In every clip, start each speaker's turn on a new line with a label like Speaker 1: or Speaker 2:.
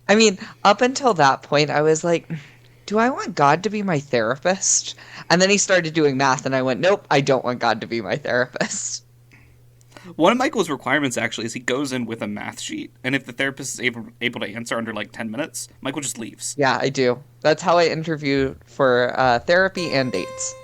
Speaker 1: I mean, up until that point, I was like, do I want God to be my therapist? And then he started doing math, and I went, nope, I don't want God to be my therapist.
Speaker 2: One of Michael's requirements actually is he goes in with a math sheet, and if the therapist is able to answer under like 10 minutes, Michael just leaves.
Speaker 1: Yeah, I do. That's how I interview for therapy and dates.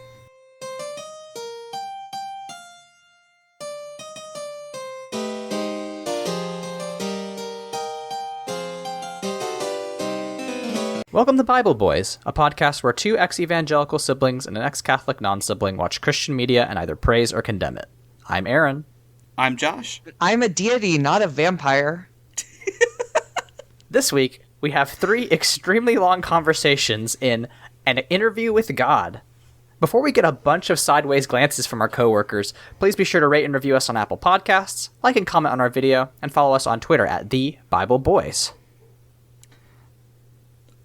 Speaker 3: Welcome to Bible Boys, a podcast where two ex-evangelical siblings and an ex-Catholic non-sibling watch Christian media and either praise or condemn it. I'm Aaron.
Speaker 2: I'm Josh.
Speaker 1: I'm a deity, not a vampire.
Speaker 3: This week, we have 3 extremely long conversations in An Interview with God. Before we get a bunch of sideways glances from our coworkers, please be sure to rate and review us on Apple Podcasts, like and comment on our video, and follow us on Twitter at The Bible Boys.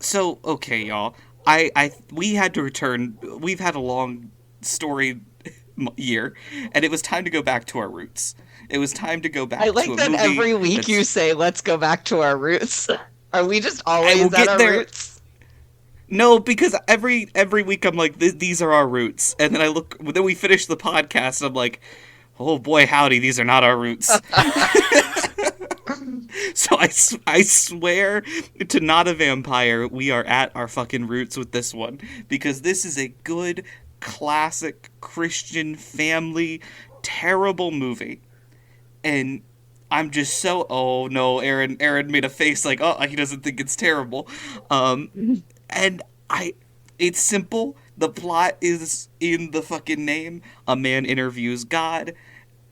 Speaker 2: So, okay, y'all. We had to return. We've had a long story year, and it was time to go back to our roots. It was time to go back
Speaker 1: I
Speaker 2: to
Speaker 1: like
Speaker 2: a
Speaker 1: that
Speaker 2: movie
Speaker 1: every week
Speaker 2: that's-
Speaker 1: you say, let's go back to our roots. Are we just always
Speaker 2: will
Speaker 1: at
Speaker 2: get
Speaker 1: our
Speaker 2: there.
Speaker 1: roots?
Speaker 2: No, because every week I'm like, these are our roots, and then then we finish the podcast, and I'm like, oh boy, howdy, these are not our roots. So I swear to not a vampire, we are at our fucking roots with this one, because this is a good, classic Christian family, terrible movie, and I'm just so, oh no, Aaron made a face like, oh, he doesn't think it's terrible, and it's simple. The plot is in the fucking name. A man interviews God,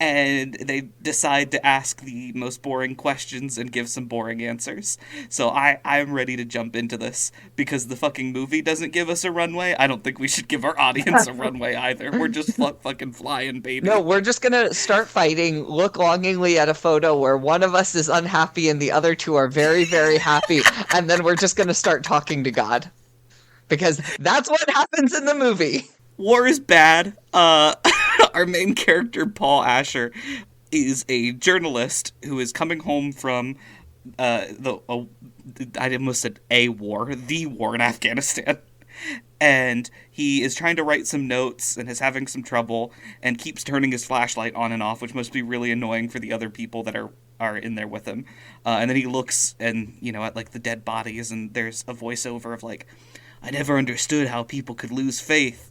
Speaker 2: and they decide to ask the most boring questions and give some boring answers. So I'm ready to jump into this, because the fucking movie doesn't give us a runway. I don't think we should give our audience a runway either. We're just fucking flying, baby.
Speaker 1: No, we're just gonna start fighting, look longingly at a photo where one of us is unhappy and the other two are very, very happy, and then we're just gonna start talking to God. Because that's what happens in the movie.
Speaker 2: War is bad. Our main character, Paul Asher, is a journalist who is coming home from I almost said the war in Afghanistan. And he is trying to write some notes and is having some trouble and keeps turning his flashlight on and off, which must be really annoying for the other people that are in there with him. And then he looks and, at like the dead bodies, and there's a voiceover of like, I never understood how people could lose faith.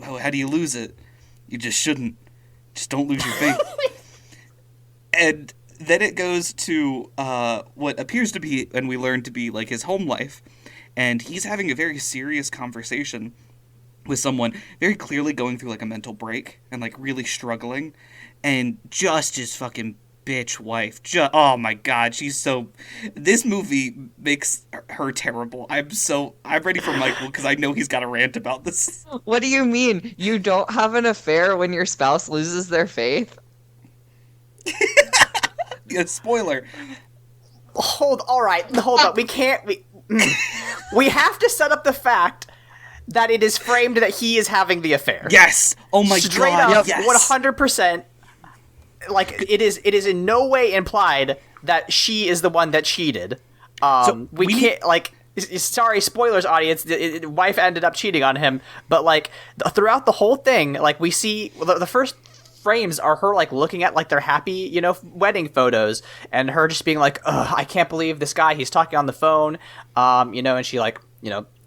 Speaker 2: How do you lose it? You just shouldn't. Just don't lose your faith. And then it goes to what appears to be, and we learn to be, like his home life. And he's having a very serious conversation with someone very clearly going through like a mental break and like really struggling. And just his fucking bitch wife. Oh my god, this movie makes her terrible. I'm ready for Michael, because I know he's got a rant about this.
Speaker 1: What do you mean? You don't have an affair when your spouse loses their faith?
Speaker 2: Yeah, spoiler.
Speaker 3: Hold up. We have to set up the fact that it is framed that he is having the affair.
Speaker 2: Yes. Oh my
Speaker 3: Straight
Speaker 2: god.
Speaker 3: up,
Speaker 2: Yes.
Speaker 3: 100%. Like, it is in no way implied that she is the one that cheated. We can't, like, sorry, spoilers, audience, wife ended up cheating on him, but, like, throughout the whole thing, like, we see, the first frames are her, like, looking at, like, their happy, wedding photos, and her just being like, ugh, I can't believe this guy, he's talking on the phone, and she, like,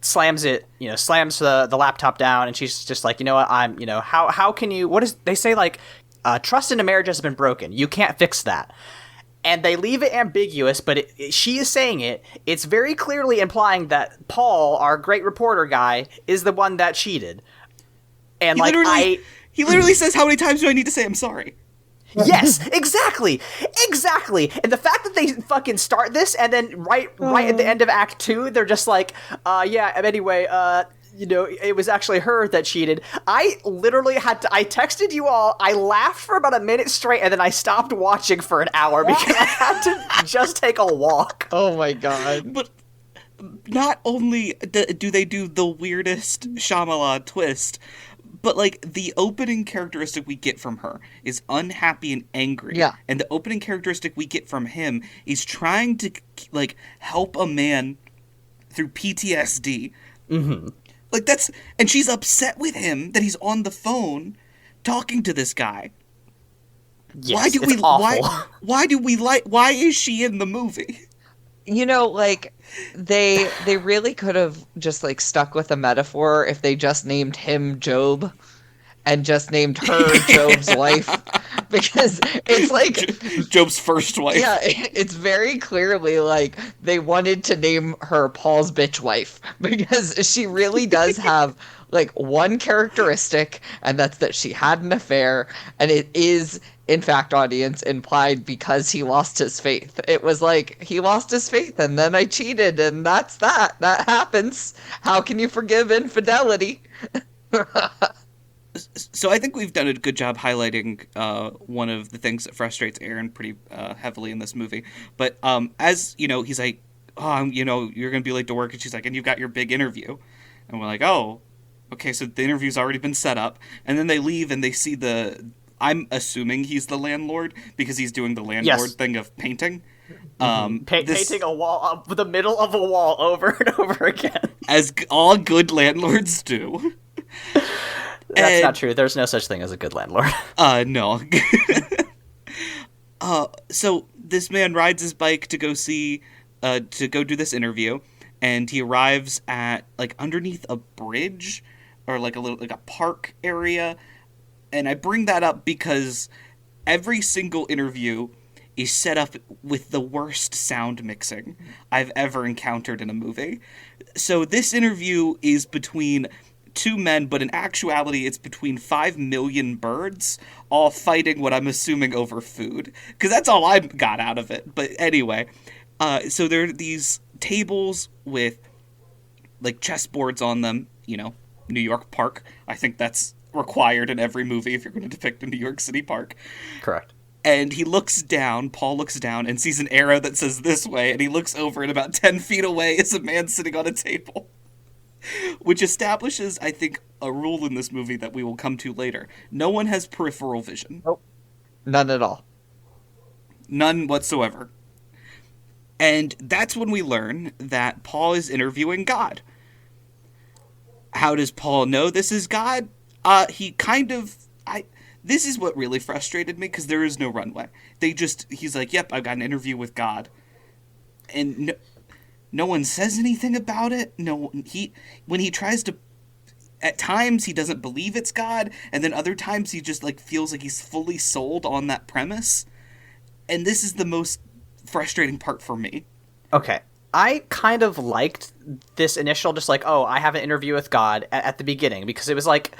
Speaker 3: slams the laptop down, and she's just like, how can you, they say, like, trust in a marriage has been broken. You can't fix that. And they leave it ambiguous, but she is saying it. It's very clearly implying that Paul, our great reporter guy, is the one that cheated. And
Speaker 2: he literally says, how many times do I need to say I'm sorry?
Speaker 3: Yes, exactly. And the fact that they fucking start this, and then right at the end of Act 2, they're just like, anyway, it was actually her that cheated. I literally I texted you all, I laughed for about a minute straight, and then I stopped watching for an hour because I had to just take a walk.
Speaker 1: Oh my god.
Speaker 2: But not only do they do the weirdest Shyamalan twist, But, like, the opening characteristic we get from her is unhappy and angry.
Speaker 1: Yeah.
Speaker 2: And the opening characteristic we get from him is trying to, like, help a man through PTSD.
Speaker 3: Mm-hmm.
Speaker 2: Like, that's... And she's upset with him that he's on the phone talking to this guy.
Speaker 3: Yes,
Speaker 2: Why do
Speaker 3: it's
Speaker 2: we...
Speaker 3: awful.
Speaker 2: Why do we like... Why is she in the movie?
Speaker 1: You know, like, they really could have just, like, stuck with a metaphor if they just named him Job and just named her Job's wife. Because it's like...
Speaker 2: Job's first wife.
Speaker 1: Yeah, it's very clearly, like, they wanted to name her Paul's bitch wife. Because she really does have, like, one characteristic, and that's that she had an affair, and it is... in fact, audience, implied because he lost his faith. It was like, he lost his faith and then I cheated and that's that. That happens. How can you forgive infidelity?
Speaker 2: So I think we've done a good job highlighting one of the things that frustrates Aaron pretty heavily in this movie. But as, you know, he's like, oh, you know, you're going to be late to work. And she's like, and you've got your big interview. And we're like, oh, okay, so the interview's already been set up. And then they leave and they see I'm assuming he's the landlord because he's doing the landlord thing of painting.
Speaker 3: Painting a wall, the middle of a wall over and over again.
Speaker 2: As all good landlords do.
Speaker 3: That's not true. There's no such thing as a good landlord.
Speaker 2: No. So this man rides his bike to go do this interview, and he arrives at, like, underneath a bridge or like a park area. And I bring that up because every single interview is set up with the worst sound mixing I've ever encountered in a movie. So this interview is between two men, but in actuality it's between 5 million birds, all fighting what I'm assuming over food. Because that's all I got out of it. But anyway, so there are these tables with, like, chessboards on them, you know, New York Park. I think that's required in every movie if you're going to depict a New York City park.
Speaker 3: Correct.
Speaker 2: And Paul looks down and sees an arrow that says this way, and he looks over, and about 10 feet away is a man sitting on a table. Which establishes, I think, a rule in this movie that we will come to later. No one has peripheral vision.
Speaker 1: Nope. None at all.
Speaker 2: None whatsoever. And that's when we learn that Paul is interviewing God. How does Paul know this is God? This is what really frustrated me, because there is no runway. He's like, yep, I've got an interview with God. And no one says anything about it. When he tries to, at times he doesn't believe it's God, and then other times he just, like, feels like he's fully sold on that premise. And this is the most frustrating part for me.
Speaker 3: Okay. I kind of liked this initial, just like, oh, I have an interview with God at the beginning, because it was like,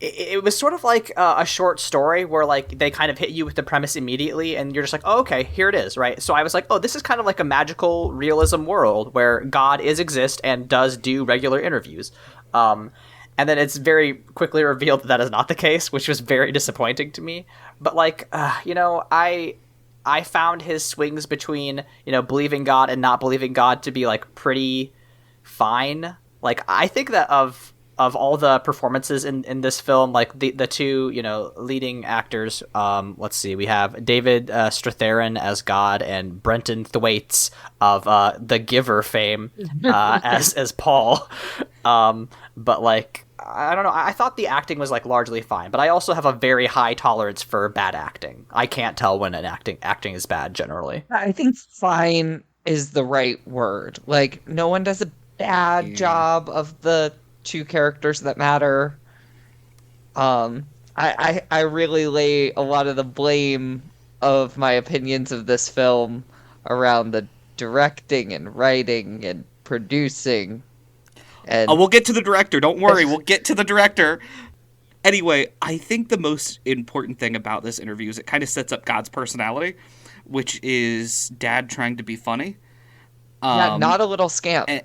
Speaker 3: it was sort of like a short story where, like, they kind of hit you with the premise immediately, and you're just like, oh, okay, here it is, right? So I was like, oh, this is kind of like a magical realism world where God exist and does do regular interviews. And then it's very quickly revealed that is not the case, which was very disappointing to me. But, like, you know, I found his swings between, you know, believing God and not believing God to be, like, pretty fine. Like, I think that of all the performances in this film, like, the two, you know, leading actors, let's see, we have David Strathairn as God and Brenton Thwaites of The Giver fame as Paul. But, like, I don't know, I thought the acting was, like, largely fine, but I also have a very high tolerance for bad acting. I can't tell when an acting is bad, generally.
Speaker 1: I think fine is the right word. Like, no one does a bad job of the two characters that matter. I really lay a lot of the blame of my opinions of this film around the directing and writing and producing. And
Speaker 2: we'll get to the director. Don't worry. We'll get to the director. Anyway, I think the most important thing about this interview is it kind of sets up God's personality, which is Dad trying to be funny.
Speaker 1: Yeah, not a little scamp.
Speaker 2: Which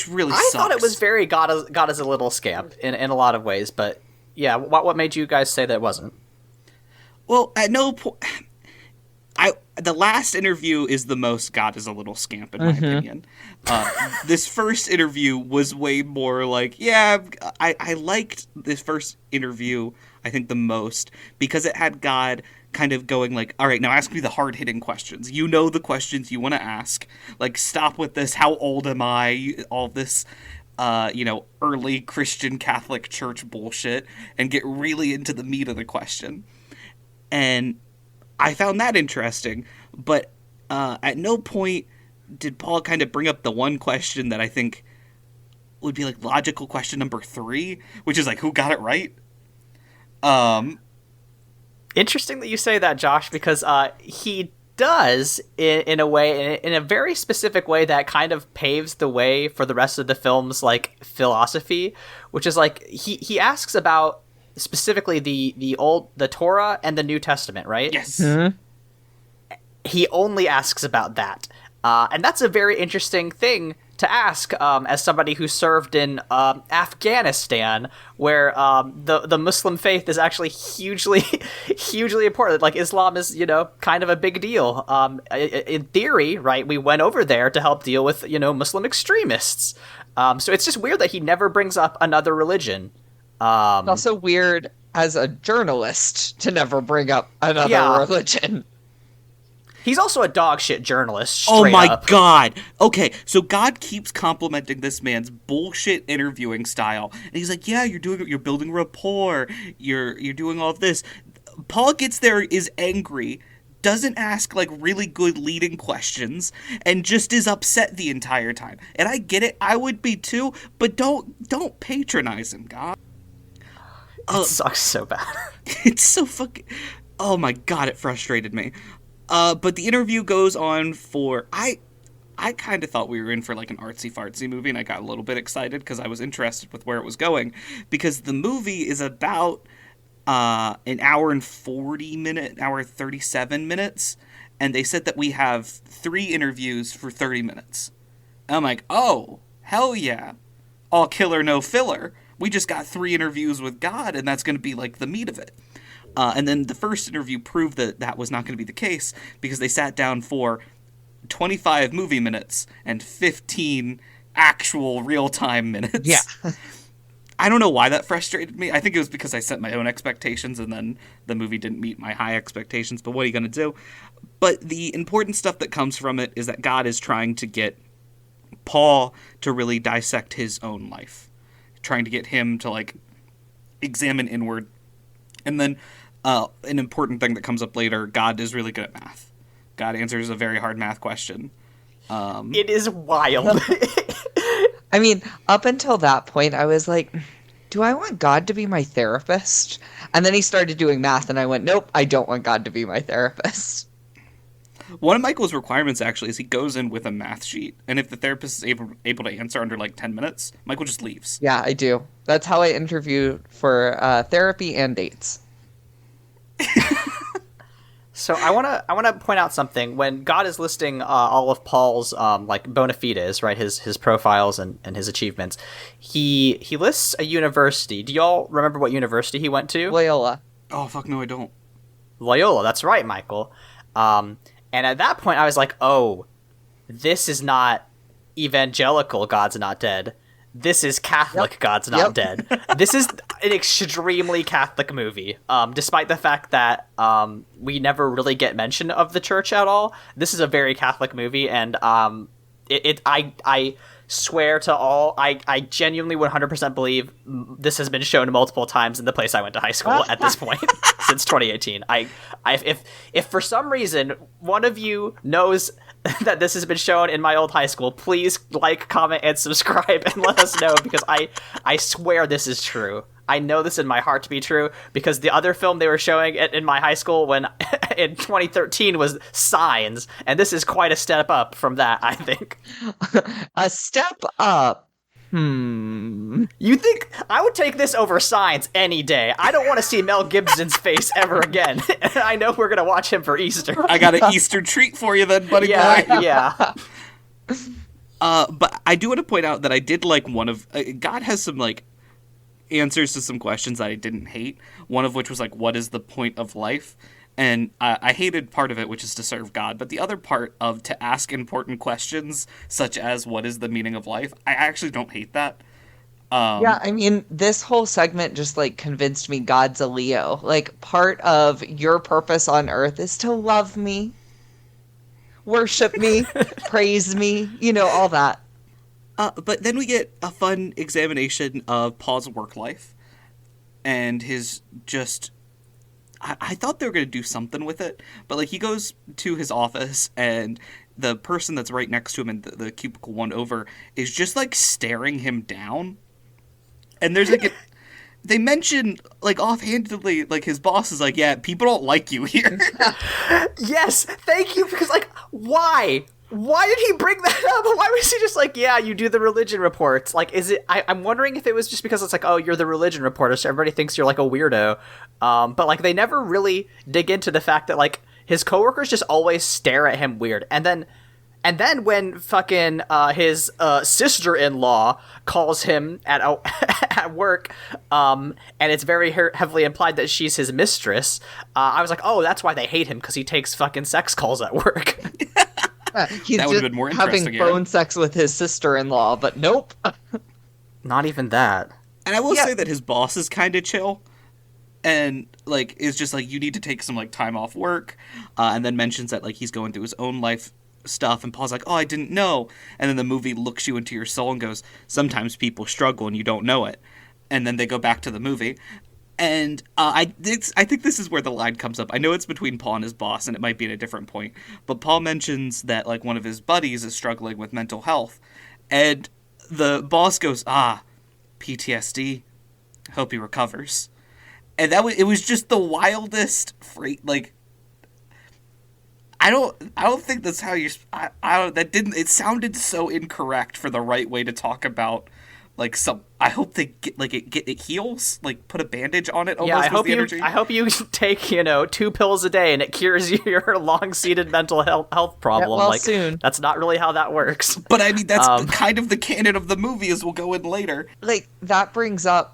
Speaker 2: really sucks.
Speaker 3: I thought it was very God as a little scamp in a lot of ways, but yeah, what made you guys say that it wasn't?
Speaker 2: Well, at no point... the last interview is the most God is a little scamp, in my opinion. This first interview was way more like, yeah, I liked this first interview, I think, the most, because it had God kind of going like, all right, now ask me the hard-hitting questions. You know the questions you want to ask. Like, stop with this, how old am I? All this, early Christian Catholic Church bullshit, and get really into the meat of the question. And I found that interesting, but at no point did Paul kind of bring up the one question that I think would be like logical question number 3, which is like, who got it right?
Speaker 3: Interesting that you say that, Josh, because he does in a way, in a very specific way that kind of paves the way for the rest of the film's like philosophy, which is like he asks about specifically the Torah and the New Testament, right?
Speaker 2: Yes.
Speaker 1: Mm-hmm.
Speaker 3: He only asks about that. And that's a very interesting thing to ask as somebody who served in Afghanistan, where the Muslim faith is actually hugely important. Like, Islam is, kind of a big deal. In theory, right, we went over there to help deal with, Muslim extremists. So it's just weird that he never brings up another religion.
Speaker 1: It's also weird as a journalist to never bring up another religion.
Speaker 3: He's also a dog shit journalist.
Speaker 2: Oh my
Speaker 3: up.
Speaker 2: God. Okay, so God keeps complimenting this man's bullshit interviewing style. And he's like, yeah, you're building rapport. You're doing all of this. Paul gets there, is angry, doesn't ask like really good leading questions, and just is upset the entire time. And I get it, I would be too, but don't patronize him, God.
Speaker 3: It sucks so bad.
Speaker 2: It's so fucking... Oh my God, it frustrated me. But the interview goes on for... I kind of thought we were in for like an artsy-fartsy movie, and I got a little bit excited because I was interested with where it was going. Because the movie is about an hour and 37 minutes, and they said that we have 3 interviews for 30 minutes. And I'm like, oh, hell yeah. All killer, no filler. We just got 3 interviews with God, and that's going to be like the meat of it. And then the first interview proved that was not going to be the case, because they sat down for 25 movie minutes and 15 actual real-time minutes.
Speaker 1: Yeah.
Speaker 2: I don't know why that frustrated me. I think it was because I set my own expectations and then the movie didn't meet my high expectations, but what are you going to do? But the important stuff that comes from it is that God is trying to get Paul to really dissect his own life, trying to get him to like examine inward. And then an important thing that comes up later, God is really good at math. God answers a very hard math question.
Speaker 3: It is wild.
Speaker 1: I mean, up until that point, I was like, do I want God to be my therapist? And then he started doing math, and I went, nope, I don't want God to be my therapist.
Speaker 2: One of Michael's requirements, actually, is he goes in with a math sheet, and if the therapist is able to answer under, like, 10 minutes, Michael just leaves.
Speaker 1: Yeah, I do. That's how I interview for therapy and dates.
Speaker 3: So I wanna point out something. When God is listing all of Paul's like bona fides, right, his profiles and his achievements, he lists a university. Do y'all remember what university he went to?
Speaker 1: Loyola.
Speaker 2: Oh, fuck no, I don't.
Speaker 3: Loyola, that's right, Michael. And at that point I was like, oh, this is not evangelical God's Not Dead. This is Catholic God's Not Dead. This is an extremely Catholic movie, despite the fact that we never really get mention of the church at all. This is a very Catholic movie, and I swear to all, I genuinely 100% believe this has been shown multiple times in the place I went to high school at this point since 2018. If for some reason one of you knows that this has been shown in my old high school, please like, comment, and subscribe and let us know, because I swear this is true. I know this in my heart to be true, because the other film they were showing in my high school when in 2013 was Signs, and this is quite a step up from that, I think.
Speaker 1: A step up.
Speaker 3: You think I would take this over Signs any day? I don't want to see Mel Gibson's face ever again. I know we're gonna watch him for Easter.
Speaker 2: I got an Easter treat for you then, buddy boy.
Speaker 3: Yeah.
Speaker 2: But I do want to point out that I did like one of... God has some, like, answers to some questions that I didn't hate. One of which was, like, what is the point of life? And I hated part of it, which is to serve God, but the other part of to ask important questions, such as what is the meaning of life, I actually don't hate that.
Speaker 1: Yeah, I mean, this whole segment just like convinced me God's a Leo. Like, part of your purpose on earth is to love me, worship me, praise me, all that.
Speaker 2: But then we get a fun examination of Paul's work life and his just. I thought they were going to do something with it, but like he goes to his office and the person that's right next to him in the cubicle one over is just like staring him down. And there's like they mention like offhandedly, like his boss is like, yeah, people don't like you here.
Speaker 3: Yes, thank you, because like, why? Why did he bring that up? Why was he just like, yeah, you do the religion reports? Like, is it, I'm wondering if it was just because it's like, oh, you're the religion reporter, so everybody thinks you're like a weirdo. But like, they never really dig into the fact that like, his coworkers just always stare at him weird. And then when fucking his sister-in-law calls him at at work, and it's very heavily implied that she's his mistress, I was like, oh, that's why they hate him, because he takes fucking sex calls at work.
Speaker 1: He's
Speaker 2: that would have been more interesting.
Speaker 1: Having phone sex with his sister-in-law, but nope.
Speaker 3: Not even that.
Speaker 2: And I will say that his boss is kind of chill. And, like, is just like, you need to take some, like, time off work. And then mentions that, like, he's going through his own life stuff. And Paul's like, oh, I didn't know. And then the movie looks you into your soul and goes, sometimes people struggle and you don't know it. And then they go back to the movie. And I think this is where the line comes up. I know it's between Paul and his boss, and it might be at a different point. But Paul mentions that, like, one of his buddies is struggling with mental health. And the boss goes, PTSD. Hope he recovers. And it was just the wildest like, I don't think that's how you, it sounded so incorrect for the right way to talk about, like, I hope they get, like, it heals, like, put a bandage on it almost.
Speaker 3: Yeah, I hope you take, 2 pills a day and it cures your long-seated mental health problem.
Speaker 1: Yeah, well,
Speaker 3: like,
Speaker 1: soon.
Speaker 3: That's not really how that works.
Speaker 2: But I mean, that's kind of the canon of the movie, as we'll go in later.
Speaker 1: Like, that brings up,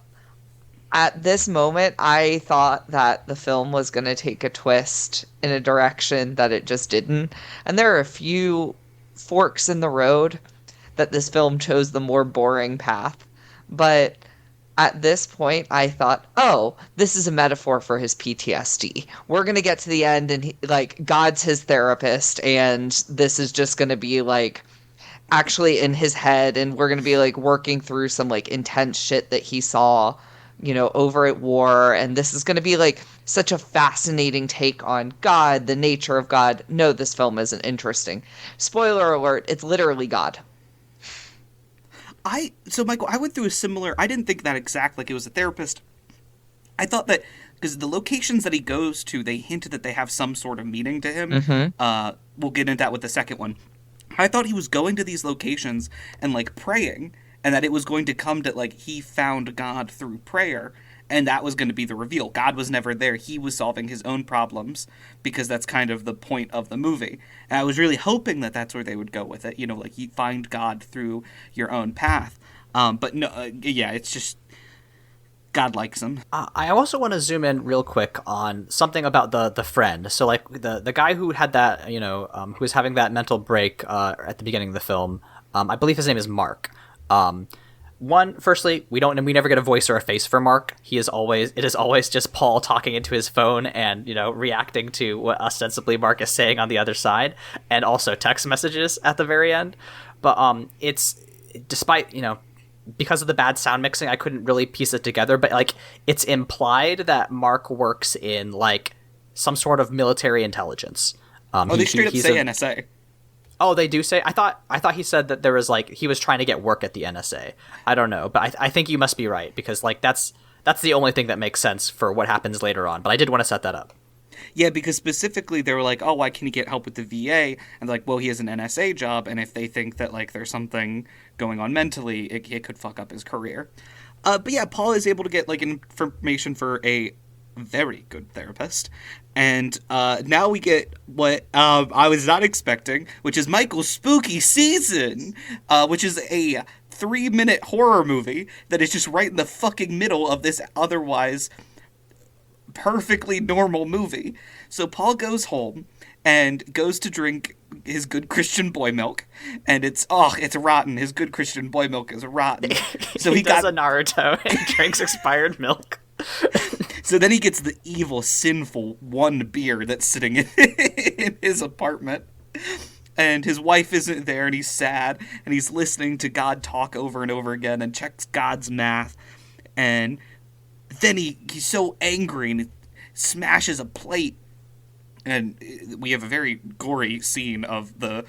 Speaker 1: at this moment, I thought that the film was going to take a twist in a direction that it just didn't. And there are a few forks in the road that this film chose the more boring path. But at this point, I thought, oh, this is a metaphor for his PTSD. We're going to get to the end and, God's his therapist, and this is just going to be, actually in his head, and we're going to be, working through some, intense shit that he saw, over at war, and this is going to be, such a fascinating take on God, the nature of God. No, this film isn't interesting. Spoiler alert, it's literally God.
Speaker 2: So Michael, I went through a similar, I didn't think that exact, it was a therapist. I thought that, because the locations that he goes to, they hinted that they have some sort of meaning to him.
Speaker 1: Mm-hmm.
Speaker 2: We'll get into that with the second one. I thought he was going to these locations and, praying, and that it was going to come to, he found God through prayer, and that was going to be the reveal. God was never there. He was solving his own problems, because that's kind of the point of the movie. And I was really hoping that that's where they would go with it. You find God through your own path. But no, it's just, God likes him.
Speaker 3: I also want to zoom in real quick on something about the friend. So, the guy who had that, who was having that mental break at the beginning of the film, I believe his name is Mark. Firstly, we never get a voice or a face for Mark. It is always just Paul talking into his phone and, reacting to what ostensibly Mark is saying on the other side, and also text messages at the very end. But it's, despite, because of the bad sound mixing, I couldn't really piece it together, but it's implied that Mark works in some sort of military intelligence.
Speaker 2: They straight up say NSA.
Speaker 3: Oh, they do say? I thought he said that there was he was trying to get work at the NSA. I don't know, but I think you must be right, because that's the only thing that makes sense for what happens later on. But I did want to set that up.
Speaker 2: Yeah, because specifically they were like, oh, why can he get help with the VA? And they're like, well, he has an NSA job, and if they think that there's something going on mentally, it could fuck up his career. But yeah, Paul is able to get information for a very good therapist. And now we get what I was not expecting, which is Michael's Spooky Season, which is a 3-minute horror movie that is just right in the fucking middle of this otherwise perfectly normal movie. So Paul goes home and goes to drink his good Christian boy milk, and it's rotten. His good Christian boy milk is rotten. So
Speaker 3: he does a Naruto and drinks expired milk.
Speaker 2: So then he gets the evil, sinful one beer that's sitting in his apartment. And his wife isn't there, and he's sad, and he's listening to God talk over and over again and checks God's math. And then he's so angry and smashes a plate. And we have a very gory scene of the,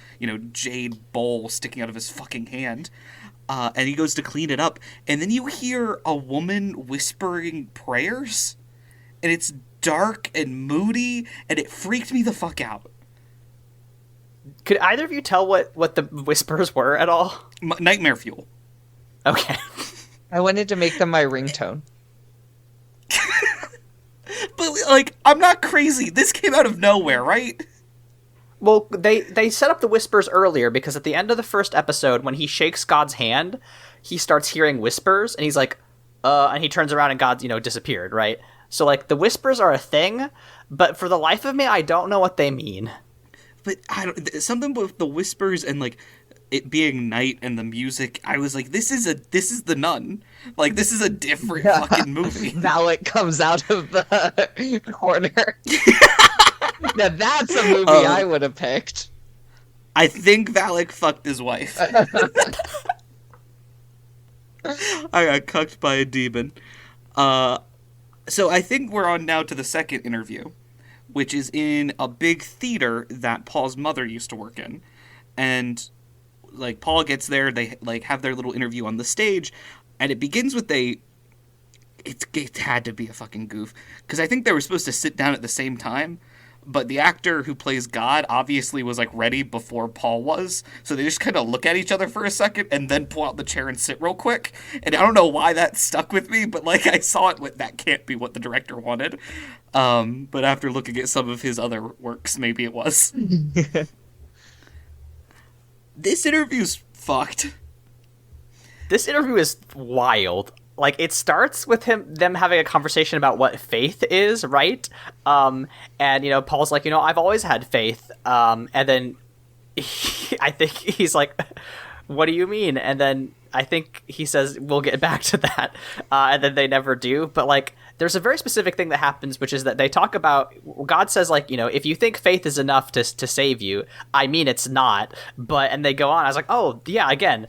Speaker 2: jade bowl sticking out of his fucking hand. And he goes to clean it up. And then you hear a woman whispering prayers. And it's dark and moody, and it freaked me the fuck out.
Speaker 3: Could either of you tell what the whispers were at all?
Speaker 2: Nightmare fuel.
Speaker 3: Okay.
Speaker 1: I wanted to make them my ringtone.
Speaker 2: But, I'm not crazy. This came out of nowhere, right?
Speaker 3: Well, they set up the whispers earlier because at the end of the first episode, when he shakes God's hand, he starts hearing whispers, and he's like, and he turns around and God's, disappeared, right? So, the whispers are a thing, but for the life of me, I don't know what they mean.
Speaker 2: But something with the whispers and it being night and the music, I was like, this is The Nun. This is a different fucking movie.
Speaker 1: Valak comes out of the corner. Now that's a movie I would have picked.
Speaker 2: I think Valak fucked his wife. I got cucked by a demon. So I think we're on now to the second interview, which is in a big theater that Paul's mother used to work in. And, Paul gets there, they, have their little interview on the stage, and it begins with it had to be a fucking goof. Because I think they were supposed to sit down at the same time, but the actor who plays God obviously was, ready before Paul was, so they just kind of look at each other for a second, and then pull out the chair and sit real quick. And I don't know why that stuck with me, but, I saw it, that can't be what the director wanted. But after looking at some of his other works, maybe it was. This interview's fucked.
Speaker 3: This interview is wild. It starts with them having a conversation about what faith is, right? And, Paul's like, I've always had faith. And then I think he's like, what do you mean? And then I think he says, we'll get back to that. And then they never do. But, there's a very specific thing that happens, which is that they talk about, God says, if you think faith is enough to save you, I mean, it's not. And they go on. I was like, oh, yeah, again,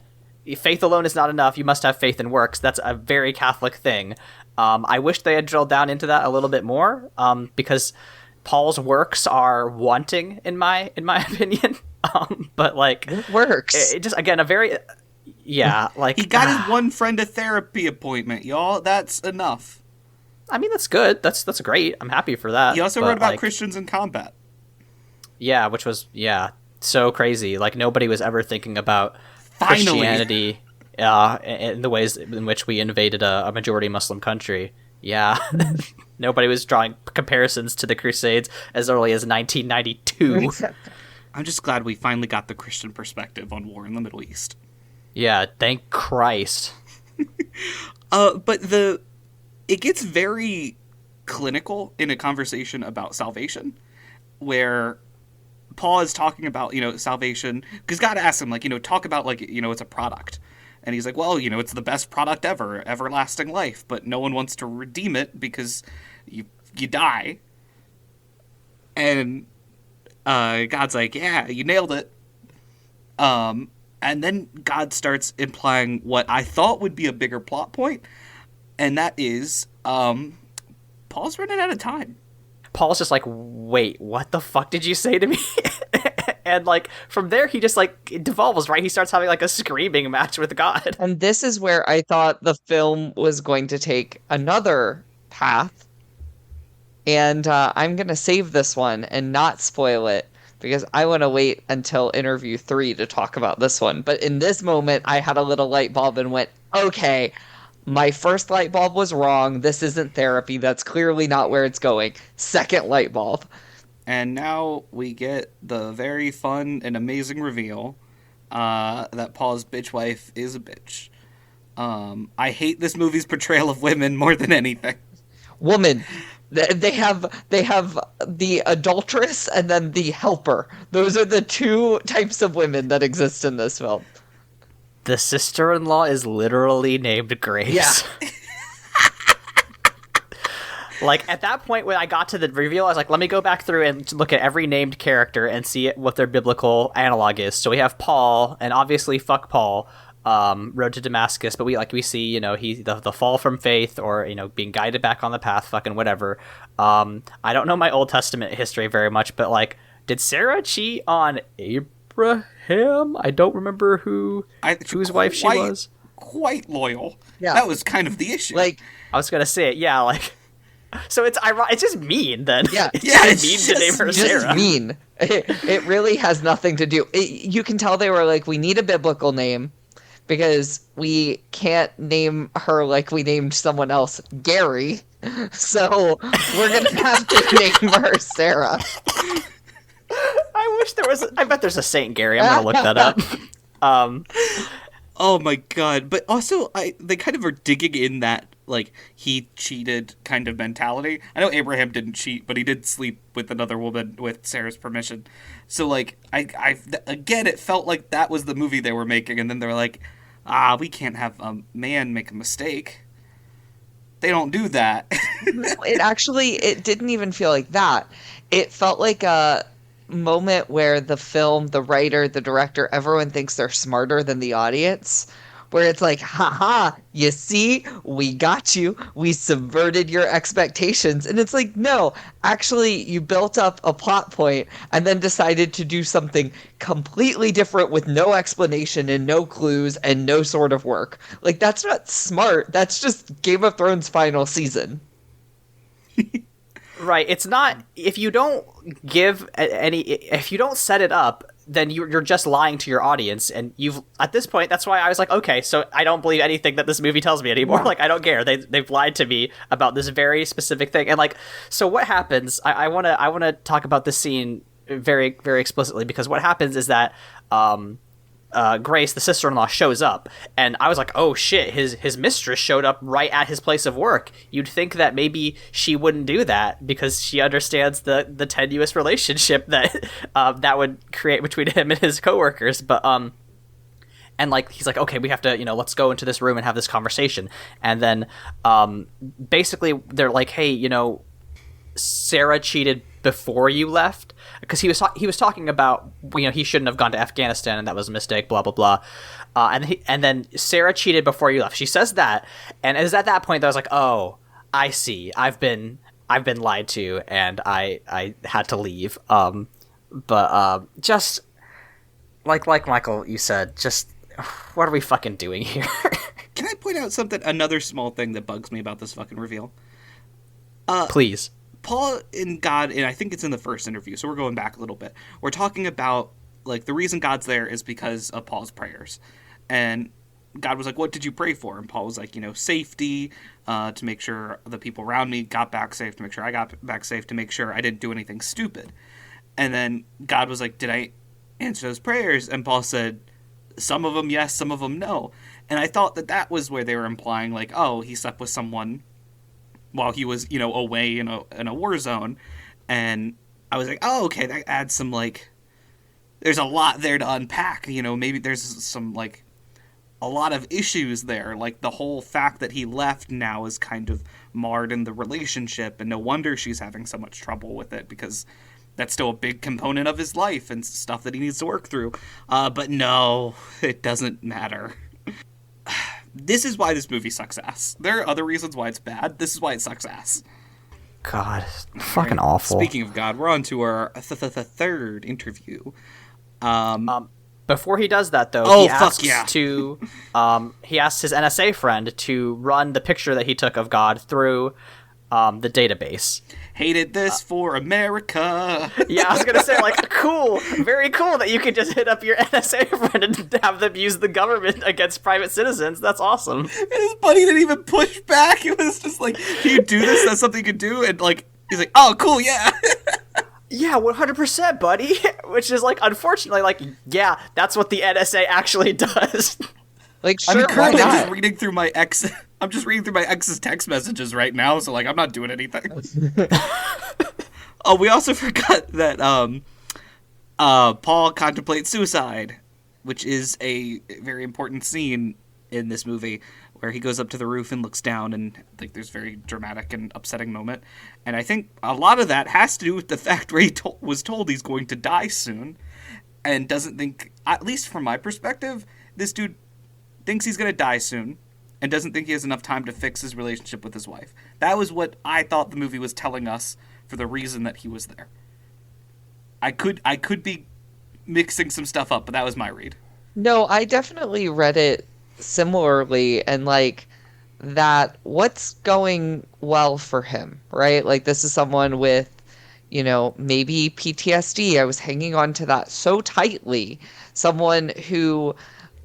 Speaker 3: faith alone is not enough. You must have faith in works. That's a very Catholic thing. I wish they had drilled down into that a little bit more, because Paul's works are wanting, in my opinion. But,
Speaker 1: it works.
Speaker 3: It just, again, a very... Yeah,
Speaker 2: he got his one friend a therapy appointment, y'all. That's enough.
Speaker 3: I mean, that's good. That's great. I'm happy for that.
Speaker 2: He also wrote about Christians in combat.
Speaker 3: Yeah, which was so crazy. Nobody was ever thinking about Christianity in the ways in which we invaded a majority Muslim country. Yeah, nobody was drawing comparisons to the Crusades as early as 1992.
Speaker 2: I'm just glad we finally got the Christian perspective on war in the Middle East.
Speaker 3: Yeah, thank Christ.
Speaker 2: But it gets very clinical in a conversation about salvation, where Paul is talking about, salvation, because God asks him, talk about, it's a product. And he's like, well, it's the best product ever, everlasting life, but no one wants to redeem it because you die. And God's like, yeah, you nailed it. And then God starts implying what I thought would be a bigger plot point, and that is, Paul's running out of time.
Speaker 3: Paul's just like, wait, what the fuck did you say to me? And from there he just it devolves, right? He starts having a screaming match with God.
Speaker 1: And this is where I thought the film was going to take another path. And I'm going to save this one and not spoil it, because I want to wait until interview 3 to talk about this one. But in this moment, I had a little light bulb and went, okay, my first light bulb was wrong. This isn't therapy. That's clearly not where it's going. Second light bulb.
Speaker 2: And now we get the very fun and amazing reveal that Paul's bitch wife is a bitch. I hate this movie's portrayal of women more than anything.
Speaker 1: Woman, They have the adulteress and then the helper. Those are the two types of women that exist in this film.
Speaker 3: The sister-in-law is literally named Grace.
Speaker 1: Yeah.
Speaker 3: Like, at that point, when I got to the reveal, I was like, let me go back through and look at every named character and see what their biblical analog is. So we have Paul, and obviously, fuck Paul, Road to Damascus, but we see, you know, the fall from faith, or, you know, being guided back on the path, fucking whatever. I don't know my Old Testament history very much, but, like, did Sarah cheat on Abraham? I don't remember whose wife she was.
Speaker 2: Quite loyal.
Speaker 1: Yeah.
Speaker 2: That was kind of the issue.
Speaker 1: Like,
Speaker 3: I was gonna say it, yeah, like... So it's ironic. It's just mean, then.
Speaker 1: Yeah,
Speaker 3: It's mean to name her
Speaker 1: just
Speaker 3: Sarah.
Speaker 1: mean. It really has nothing to do. You can tell they were like, we need a biblical name because we can't name her like we named someone else Gary. So we're gonna have to name her Sarah.
Speaker 3: I wish there was. I bet there's a Saint Gary. I'm gonna look that up.
Speaker 2: Oh my god! But also, they kind of are digging in that, like, he cheated kind of mentality. I know Abraham didn't cheat, but he did sleep with another woman with Sarah's permission. So, like, again, it felt like that was the movie they were making, and then they're like, we can't have a man make a mistake. They don't do that.
Speaker 1: It didn't even feel like that. It felt like a moment where the film, the writer, the director, everyone thinks they're smarter than the audience. Where it's like, haha, you see, we got you. We subverted your expectations. And it's like, no, actually, you built up a plot point and then decided to do something completely different with no explanation and no clues and no sort of work. Like, that's not smart. That's just Game of Thrones final season.
Speaker 3: Right. It's not. If you don't give if you don't set it up, then you're just lying to your audience, and you've at this point. That's why I was like, okay, so I don't believe anything that this movie tells me anymore. Like, I don't care. They've lied to me about this very specific thing, and like, so what happens? I wanna talk about this scene very, very explicitly, because what happens is that Grace, the sister-in-law, shows up, and I was like, oh shit, his mistress showed up right at his place of work. You'd think that maybe she wouldn't do that because she understands the tenuous relationship that that would create between him and his coworkers, but and like, he's like, okay, we have to, you know, let's go into this room and have this conversation. And then basically they're like, hey, you know, Sarah cheated before you left, because he was talking about, you know, he shouldn't have gone to Afghanistan and that was a mistake, blah blah blah, and then Sarah cheated before you left. She says that, and it was at that point that I was like, oh, I see, I've been lied to, and I had to leave. But just like Michael, you said, just what are we fucking doing here?
Speaker 2: Can I point out another small thing that bugs me about this fucking reveal?
Speaker 3: Please.
Speaker 2: Paul and God, and I think it's in the first interview, so we're going back a little bit. We're talking about, like, the reason God's there is because of Paul's prayers. And God was like, what did you pray for? And Paul was like, you know, safety, to make sure the people around me got back safe, to make sure I got back safe, to make sure I didn't do anything stupid. And then God was like, did I answer those prayers? And Paul said, some of them yes, some of them no. And I thought that was where they were implying, like, oh, he slept with someone while he was, you know, away in a war zone. And I was like, oh, okay, that adds some, like, there's a lot there to unpack, you know, maybe there's some, like, a lot of issues there, like the whole fact that he left now is kind of marred in the relationship, and no wonder she's having so much trouble with it, because that's still a big component of his life and stuff that he needs to work through. But no, it doesn't matter. This is why this movie sucks ass. There are other reasons why it's bad. This is why it sucks ass.
Speaker 3: God, fucking awful.
Speaker 2: Speaking of God, we're on to our third interview.
Speaker 3: Before he does that, though, he asks his NSA friend to run the picture that he took of God through the database.
Speaker 2: Hated this for America.
Speaker 3: Yeah, I was gonna say, like, cool, very cool that you could just hit up your NSA friend and have them use the government against private citizens. That's awesome.
Speaker 2: And his buddy didn't even push back. It was just like, can you do this? That's something you could do. And like, he's like, oh, cool, yeah.
Speaker 3: Yeah, 100%, buddy. Which is, like, unfortunately, like, yeah, that's what the NSA actually does.
Speaker 1: Like, sure,
Speaker 2: I'm
Speaker 1: why
Speaker 2: currently
Speaker 1: not?
Speaker 2: just reading through my I'm just reading through my ex's text messages right now, so like I'm not doing anything. Oh, we also forgot that Paul contemplates suicide, which is a very important scene in this movie where he goes up to the roof and looks down, and like there's a very dramatic and upsetting moment. And I think a lot of that has to do with the fact where he was told he's going to die soon, and doesn't think, at least from my perspective, this dude thinks he's going to die soon and doesn't think he has enough time to fix his relationship with his wife. That was what I thought the movie was telling us for the reason that he was there. I could be mixing some stuff up, but that was my read.
Speaker 1: No, I definitely read it similarly, and like that what's going well for him, right? Like this is someone with, maybe PTSD. I was hanging on to that so tightly. Someone who,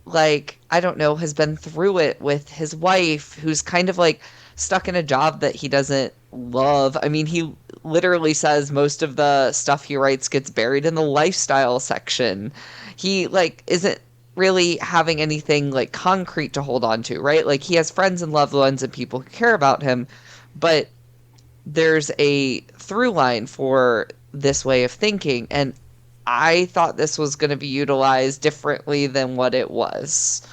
Speaker 1: like, I don't know, has been through it with his wife, who's kind of like stuck in a job that he doesn't love. I mean, he literally says most of the stuff he writes gets buried in the lifestyle section. He, like, isn't really having anything like concrete to hold on to, right? Like he has friends and loved ones and people who care about him, but there's a through line for this way of thinking, and I thought this was going to be utilized differently than what it was.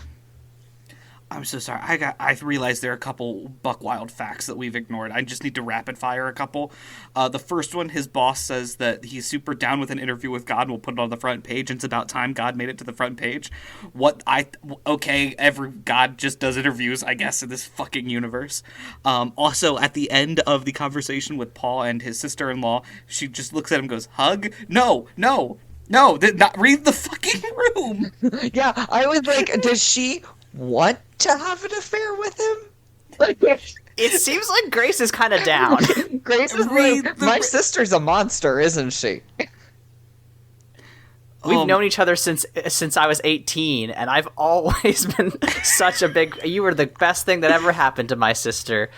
Speaker 2: I'm so sorry. I realized there are a couple buck wild facts that we've ignored. I just need to rapid fire a couple. The first one, his boss says that he's super down with an interview with God and will put it on the front page. And it's about time God made it to the front page. Every God just does interviews, I guess, in this fucking universe. Also, at the end of the conversation with Paul and his sister-in-law, she just looks at him and goes, hug? No, not read the fucking room.
Speaker 1: Yeah, I was like, does she want to have an affair with him? Like,
Speaker 3: it seems like Grace is kind of down.
Speaker 1: Grace is like, my sister's a monster, isn't she?
Speaker 3: We've known each other since I was 18, and I've always been such a big... You were the best thing that ever happened to my sister.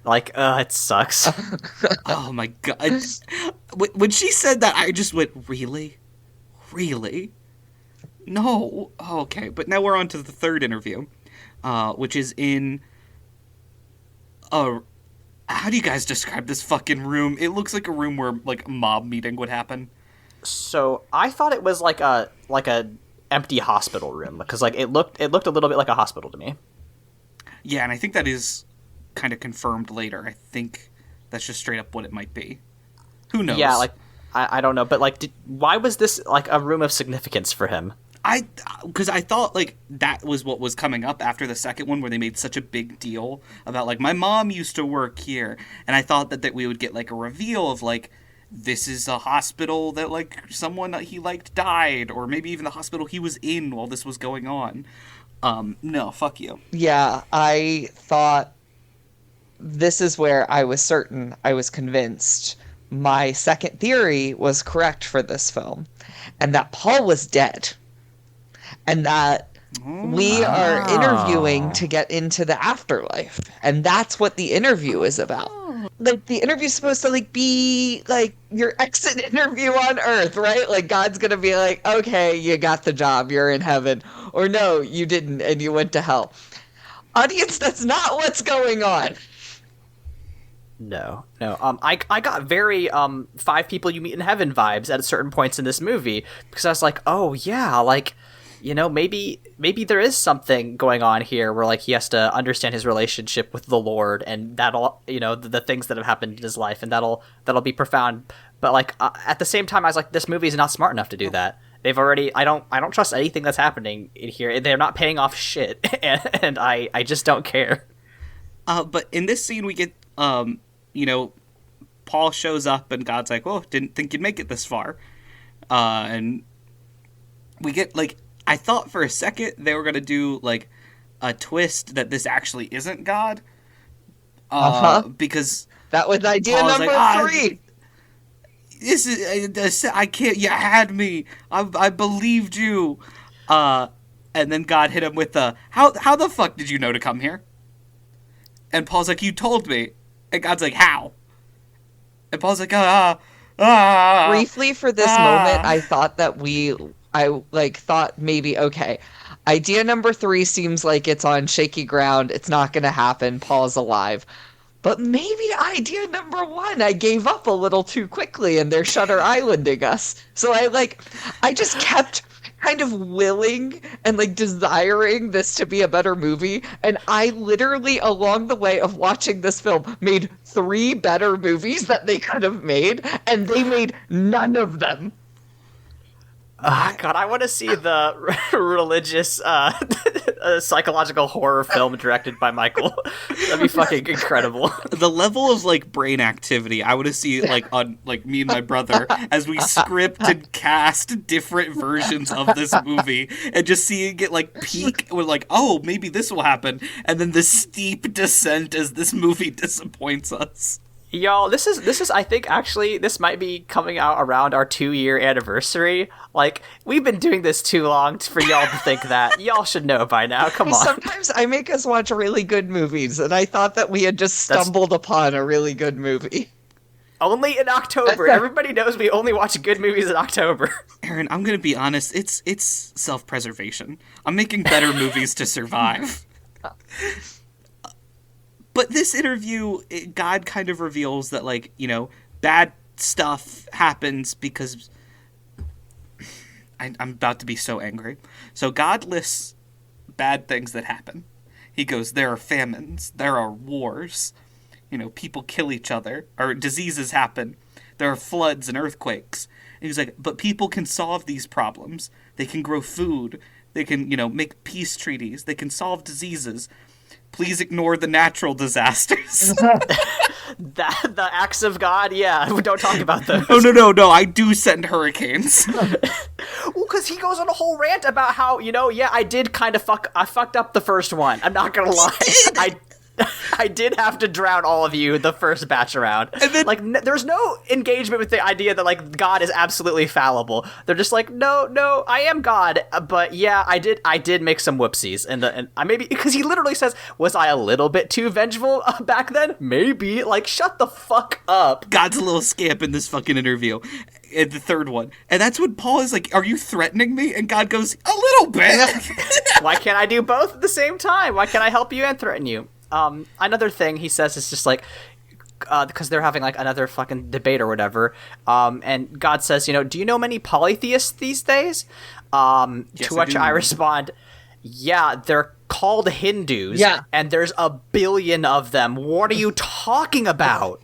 Speaker 3: Like, it sucks.
Speaker 2: Oh my god. When she said that, I just went, really? Really? No. Oh, okay, but now we're on to the third interview, which is in how do you guys describe this fucking room? It looks like a room where like a mob meeting would happen.
Speaker 3: So I thought it was like a empty hospital room, because like it looked a little bit like a hospital to me.
Speaker 2: Yeah, and I think that is kind of confirmed later. I think that's just straight up what it might be. Who knows?
Speaker 3: Yeah, like I don't know, but like, why was this like a room of significance for him?
Speaker 2: Because I thought like that was what was coming up after the second one, where they made such a big deal about like my mom used to work here, and I thought that we would get like a reveal of like this is a hospital that like someone that he liked died, or maybe even the hospital he was in while this was going on. No, fuck you.
Speaker 1: Yeah, I thought this is where I was certain, I was convinced my second theory was correct for this film, and that Paul was dead, and that we are interviewing to get into the afterlife, and that's what the interview is about. Like, the interview's supposed to like be like your exit interview on Earth, right? Like, God's gonna be like, okay, you got the job, you're in heaven, or no, you didn't and you went to hell. Audience, that's not what's going on.
Speaker 3: No. I got very Five People You Meet in Heaven vibes at certain points in this movie, because I was like, oh yeah, like, you know, maybe there is something going on here where like he has to understand his relationship with the Lord, and that'll, you know, the things that have happened in his life, and that'll be profound. But like at the same time, I was like, this movie is not smart enough to do that. They've already, I don't trust anything that's happening in here. They're not paying off shit, and I just don't care.
Speaker 2: But in this scene, we get you know, Paul shows up and God's like, "Oh, didn't think you'd make it this far," and we get like, I thought for a second they were gonna do like a twist that this actually isn't God, because
Speaker 1: that was idea
Speaker 2: Paul's
Speaker 1: number
Speaker 2: like,
Speaker 1: 3.
Speaker 2: This is I can't. You had me. I believed you, and then God hit him with the how the fuck did you know to come here? And Paul's like, you told me. And God's like, how? And Paul's like,
Speaker 1: Briefly for this moment, I thought that I thought maybe, okay, Idea number 3 seems like it's on shaky ground. It's not going to happen. Paul's alive. But maybe idea number 1, I gave up a little too quickly and they're Shutter Islanding us. So I just kept kind of willing and like desiring this to be a better movie. And I literally, along the way of watching this film, made 3 better movies that they could have made, and they made none of them.
Speaker 3: God, I want to see the religious, psychological horror film directed by Michael. That'd be fucking incredible.
Speaker 2: The level of like brain activity I would have seen like on like me and my brother as we script and cast different versions of this movie, and just seeing it like peak with like, oh, maybe this will happen, and then the steep descent as this movie disappoints us.
Speaker 3: Y'all, this is I think actually this might be coming out around our 2-year anniversary. Like, we've been doing this too long for y'all to think that. Y'all should know by now. Come on.
Speaker 1: Sometimes I make us watch really good movies, and I thought that we had just stumbled upon a really good movie.
Speaker 3: Only in October. Everybody knows we only watch good movies in October.
Speaker 2: Aaron, I'm gonna be honest, it's self-preservation. I'm making better movies to survive. But this interview, God kind of reveals that, like, you know, bad stuff happens because... I'm about to be so angry. So God lists bad things that happen. He goes, there are famines, there are wars, you know, people kill each other, or diseases happen, there are floods and earthquakes. And he's like, but people can solve these problems. They can grow food. They can, you know, make peace treaties. They can solve diseases. Please ignore the natural disasters.
Speaker 3: The acts of God, yeah, we don't talk about those.
Speaker 2: No, I do send hurricanes.
Speaker 3: Well, because he goes on a whole rant about how, you know, yeah, I did kind of I fucked up the first one. I'm not gonna lie. I did have to drown all of you the first batch around. And then, like, there's no engagement with the idea that, like, God is absolutely fallible. They're just like, no, I am God, but yeah, I did make some whoopsies, and I maybe, because he literally says, was I a little bit too vengeful back then? Maybe. Like, shut the fuck up.
Speaker 2: God's a little scamp in this fucking interview. In the third one. And that's when Paul is like, are you threatening me? And God goes, a little bit.
Speaker 3: Why can't I do both at the same time? Why can't I help you and threaten you? Another thing he says is just like, because they're having like another fucking debate or whatever, and God says, you know, do you know many polytheists these days?
Speaker 2: Yes,
Speaker 3: to which I respond, yeah, they're called Hindus,
Speaker 1: yeah,
Speaker 3: and there's 1 billion of them. What are you talking about?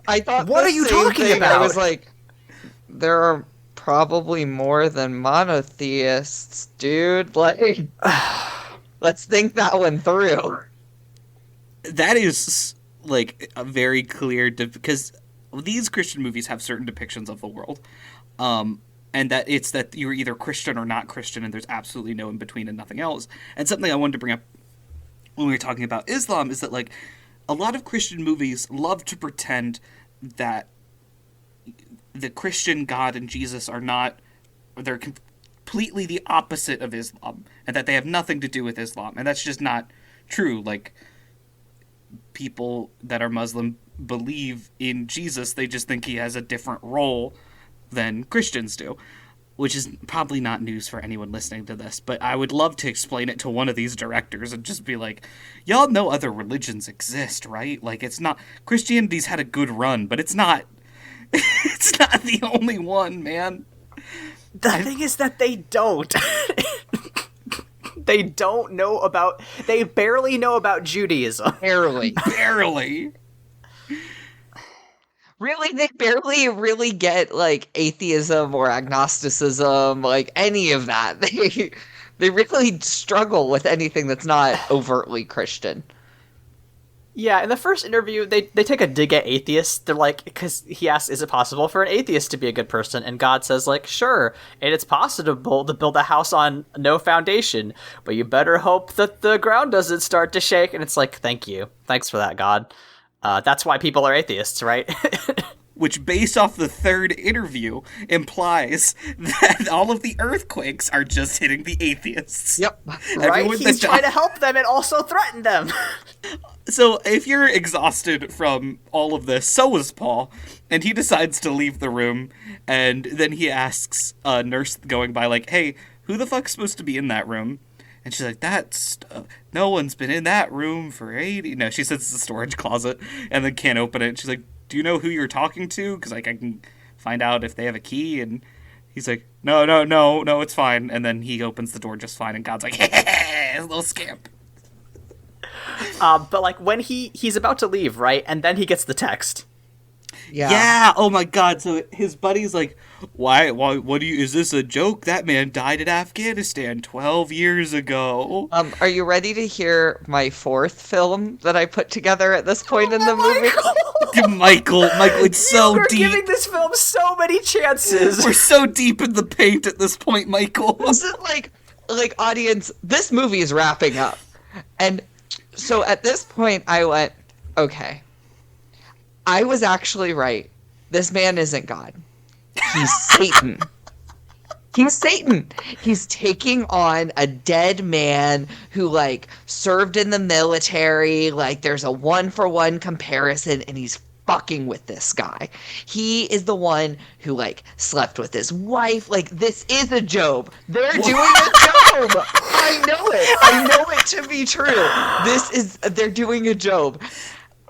Speaker 1: I thought,
Speaker 3: what are you talking about?
Speaker 1: I was like, there are probably more than monotheists, dude. Like, let's think that one through.
Speaker 2: That is, like, a very clear... because these Christian movies have certain depictions of the world. And that it's that you're either Christian or not Christian, and there's absolutely no in-between and nothing else. And something I wanted to bring up when we were talking about Islam is that, like, a lot of Christian movies love to pretend that the Christian God and Jesus are not... they're completely the opposite of Islam, and that they have nothing to do with Islam. And that's just not true. Like, people that are Muslim believe in Jesus, they just think he has a different role than Christians do, which is probably not news for anyone listening to this, but I would love to explain it to one of these directors and just be like, y'all know other religions exist, right? Like, it's not... Christianity's had a good run, but it's not... it's not the only one, man.
Speaker 3: The thing is that they don't. They don't know about... They barely know about Judaism.
Speaker 1: Barely.
Speaker 2: Barely.
Speaker 1: Really, they barely really get, like, atheism or agnosticism, like, any of that. They really struggle with anything that's not overtly Christian.
Speaker 3: Yeah, in the first interview, they take a dig at atheists. They're like, because he asks, is it possible for an atheist to be a good person? And God says, like, sure, and it's possible to build a house on no foundation, but you better hope that the ground doesn't start to shake. And it's like, thank you. Thanks for that, God. That's why people are atheists, right?
Speaker 2: Which, based off the third interview, implies that all of the earthquakes are just hitting the atheists.
Speaker 1: Yep.
Speaker 3: Right? He's trying to help them and also threaten them.
Speaker 2: So, if you're exhausted from all of this, so is Paul, and he decides to leave the room, and then he asks a nurse going by, like, hey, who the fuck's supposed to be in that room? And she's like, no one's been in that room for 80. No, she says it's a storage closet and then can't open it. And she's like, do you know who you're talking to? Because, like, I can find out if they have a key. And he's like, no, it's fine. And then he opens the door just fine. And God's like, hey, little scamp.
Speaker 3: But, like, when he's about to leave, right? And then he gets the text.
Speaker 2: Yeah. Oh my God. So his buddy's like, why, is this a joke? That man died in Afghanistan 12 years ago.
Speaker 1: Are you ready to hear my fourth film that I put together at this point in the movie?
Speaker 2: Michael, it's so
Speaker 3: We're
Speaker 2: deep.
Speaker 3: giving this film so many chances.
Speaker 2: We're so deep in the paint at this point, Michael.
Speaker 1: Was it like audience, this movie is wrapping up. And so at this point I went, okay, I was actually right. This man isn't God. He's Satan. He's Satan. He's taking on a dead man who, like, served in the military. Like, there's a 1-for-1 comparison, and he's fucking with this guy. He is the one who, like, slept with his wife. Like, this is a Job. They're doing a Job. I know it. I know it to be true. They're doing a Job.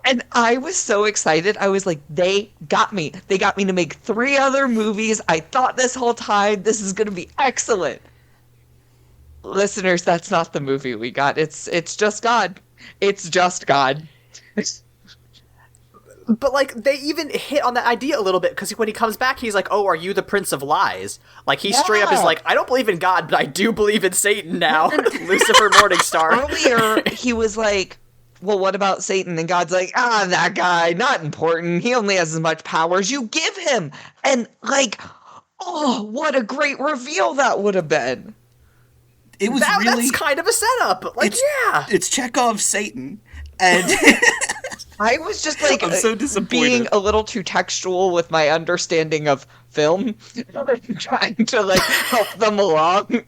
Speaker 1: And I was so excited. I was like, they got me. They got me to make 3 other movies. I thought this whole time, this is going to be excellent. Listeners, that's not the movie we got. It's just God. It's just God.
Speaker 3: But, like, they even hit on that idea a little bit, because when he comes back, he's like, oh, are you the Prince of Lies? Like, he straight up is like, I don't believe in God, but I do believe in Satan now. Lucifer Morningstar.
Speaker 1: Earlier, he was like, well, what about Satan? And God's like, that guy, not important. He only has as much power as you give him. And, like, oh, what a great reveal that would have been.
Speaker 2: It was
Speaker 3: That's kind of a setup. Like,
Speaker 2: It's Chekov's Satan. And
Speaker 1: I was just, like,
Speaker 2: I'm so disappointed.
Speaker 1: Being a little too textual with my understanding of film. Trying to, like, help them along.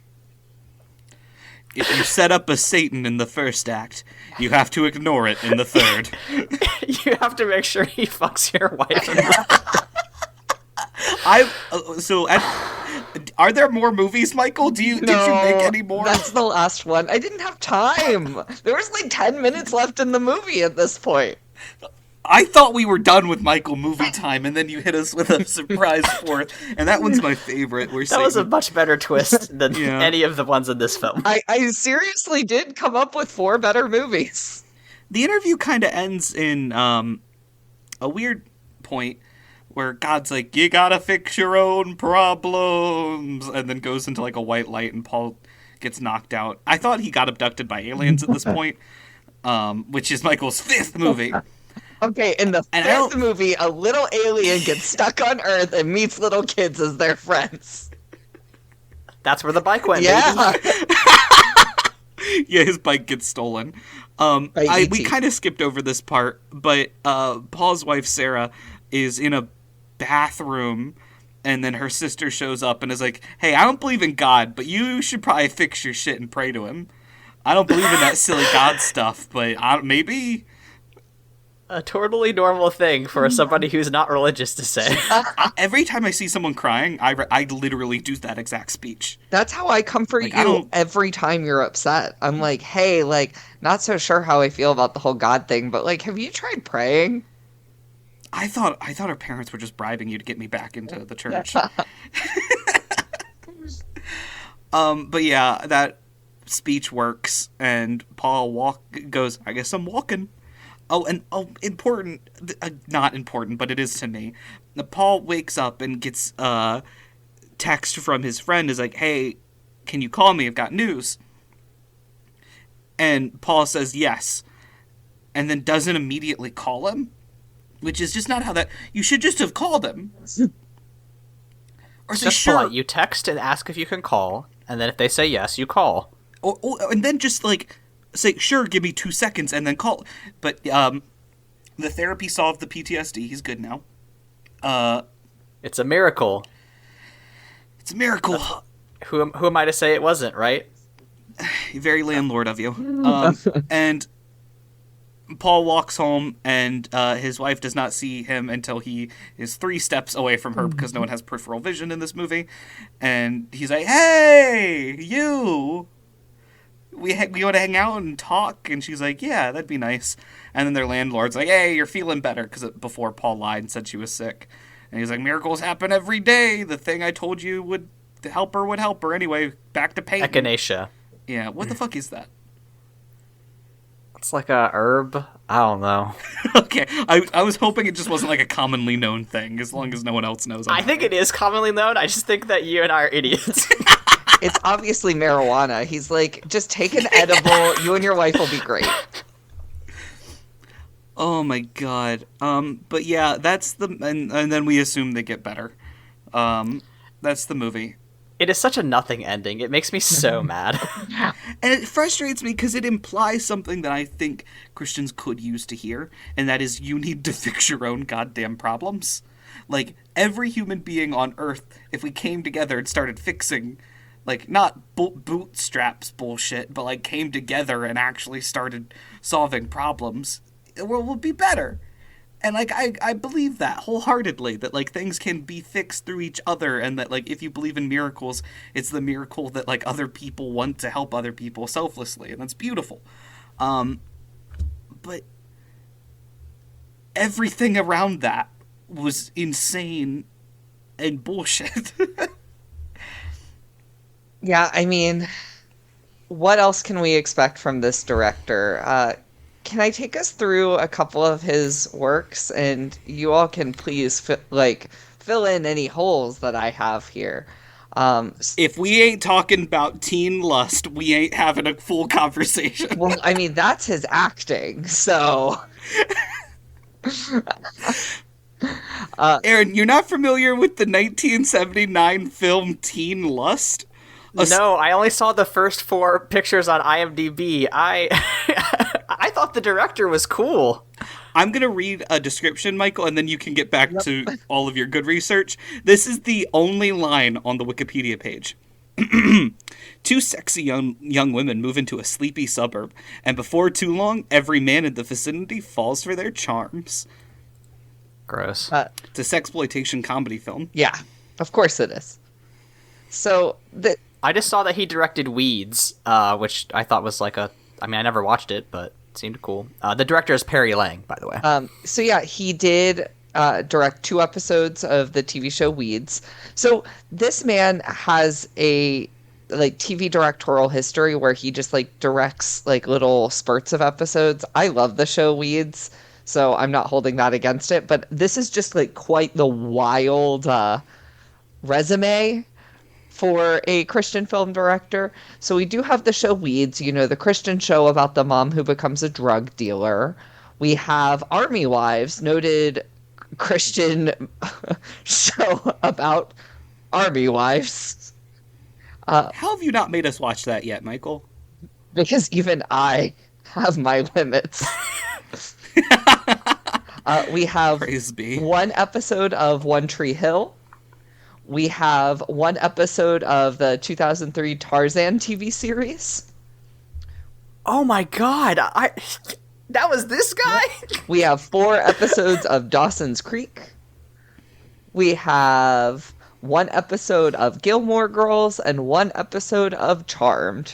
Speaker 2: If you set up a Satan in the first act, you have to ignore it in the third.
Speaker 3: You have to make sure he fucks your wife.
Speaker 2: Are there more movies, Michael? Did you make any more?
Speaker 1: That's the last one. I didn't have time. There was like 10 minutes left in the movie at this point.
Speaker 2: I thought we were done with Michael movie time, and then you hit us with a surprise fourth, and that one's my favorite.
Speaker 3: That was a much better twist than any of the ones in this film.
Speaker 1: I seriously did come up with 4 better movies.
Speaker 2: The interview kind of ends in a weird point where God's like, you gotta fix your own problems, and then goes into like a white light, and Paul gets knocked out. I thought he got abducted by aliens at this point, which is Michael's 5th movie.
Speaker 1: Okay, in the 5th movie, a little alien gets stuck on Earth and meets little kids as their friends.
Speaker 3: That's where the bike went,
Speaker 1: yeah.
Speaker 2: Yeah, his bike gets stolen. We kind of skipped over this part, but Paul's wife, Sarah, is in a bathroom, and then her sister shows up and is like, hey, I don't believe in God, but you should probably fix your shit and pray to him. I don't believe in that silly God stuff, but maybe...
Speaker 3: A totally normal thing for somebody who's not religious to say.
Speaker 2: Every time I see someone crying, I literally do that exact speech.
Speaker 1: That's how I comfort you every time you're upset. I'm like, hey, like, not so sure how I feel about the whole God thing, but, like, have you tried praying?
Speaker 2: I thought our parents were just bribing you to get me back into the church. But yeah, that speech works, and Paul goes, I guess I'm walking. Important, not important, but it is to me. Paul wakes up and gets a text from his friend, is like, hey, can you call me? I've got news. And Paul says yes, and then doesn't immediately call him, which is just not how that... You should just have called him. Or say,
Speaker 3: just polite. You text and ask if you can call, and then if they say yes, you call.
Speaker 2: And then just, like... say, sure, give me 2 seconds, and then call. But the therapy solved the PTSD. He's good now.
Speaker 3: It's a miracle.
Speaker 2: It's a miracle.
Speaker 3: Who am I to say it wasn't, right?
Speaker 2: Very landlord of you. And Paul walks home, and his wife does not see him until he is 3 steps away from her because no one has peripheral vision in this movie. And he's like, "Hey, you! We want to hang out and talk?" And she's like, "Yeah, that'd be nice." And then their landlord's like, "Hey, you're feeling better," because before Paul lied and said she was sick. And he's like, "Miracles happen every day. The thing I told you would help her. Anyway, back to painting."
Speaker 3: Echinacea.
Speaker 2: Yeah, what the fuck is that?
Speaker 3: It's like a herb. I don't know.
Speaker 2: Okay, I was hoping it just wasn't like a commonly known thing, as long as no one else knows.
Speaker 3: I think it is commonly known. I just think that you and I are idiots.
Speaker 1: It's obviously marijuana. He's like, just take an edible. You and your wife will be great.
Speaker 2: Oh my god. But yeah, that's and then we assume they get better. That's the movie.
Speaker 3: It is such a nothing ending. It makes me so mad.
Speaker 2: And it frustrates me because it implies something that I think Christians could use to hear, and that is you need to fix your own goddamn problems. Like, every human being on Earth, if we came together and started fixing, like, not bootstraps bullshit, but, like, came together and actually started solving problems, the world would be better. And, like, I believe that wholeheartedly, that, like, things can be fixed through each other, and that, like, if you believe in miracles, it's the miracle that, like, other people want to help other people selflessly, and that's beautiful. But everything around that was insane and bullshit.
Speaker 1: Yeah, I mean, what else can we expect from this director? Can I take us through a couple of his works, and you all can please fill in any holes that I have here.
Speaker 2: If we ain't talking about teen lust, we ain't having a full conversation.
Speaker 1: Well, I mean, that's his acting, so...
Speaker 2: Aaron, you're not familiar with the 1979 film Teen Lust?
Speaker 3: No, I only saw the first 4 pictures on IMDb. I thought the director was cool.
Speaker 2: I'm going to read a description, Michael, and then you can get back to all of your good research. This is the only line on the Wikipedia page. 2 sexy young women move into a sleepy suburb, and before too long, every man in the vicinity falls for their charms.
Speaker 3: Gross.
Speaker 2: It's a sexploitation comedy film.
Speaker 1: Yeah, of course it is. So,
Speaker 3: I just saw that he directed Weeds, which I thought was like I never watched it, but it seemed cool. The director is Perry Lang, by the way.
Speaker 1: So yeah, he did direct 2 episodes of the TV show Weeds. So this man has a TV directorial history where he just directs little spurts of episodes. I love the show Weeds, so I'm not holding that against it, but this is just quite the wild resume for a Christian film director. So we do have the show Weeds, the Christian show about the mom who becomes a drug dealer. We have Army Wives, noted Christian show about army wives.
Speaker 2: How have you not made us watch that yet, Michael?
Speaker 1: Because even I have my limits. We have
Speaker 2: Praise be.
Speaker 1: 1 episode of One Tree Hill. We have 1 episode of the 2003 Tarzan TV series.
Speaker 3: Oh my god, that was this guy?
Speaker 1: We have 4 episodes of Dawson's Creek. We have 1 episode of Gilmore Girls and 1 episode of Charmed.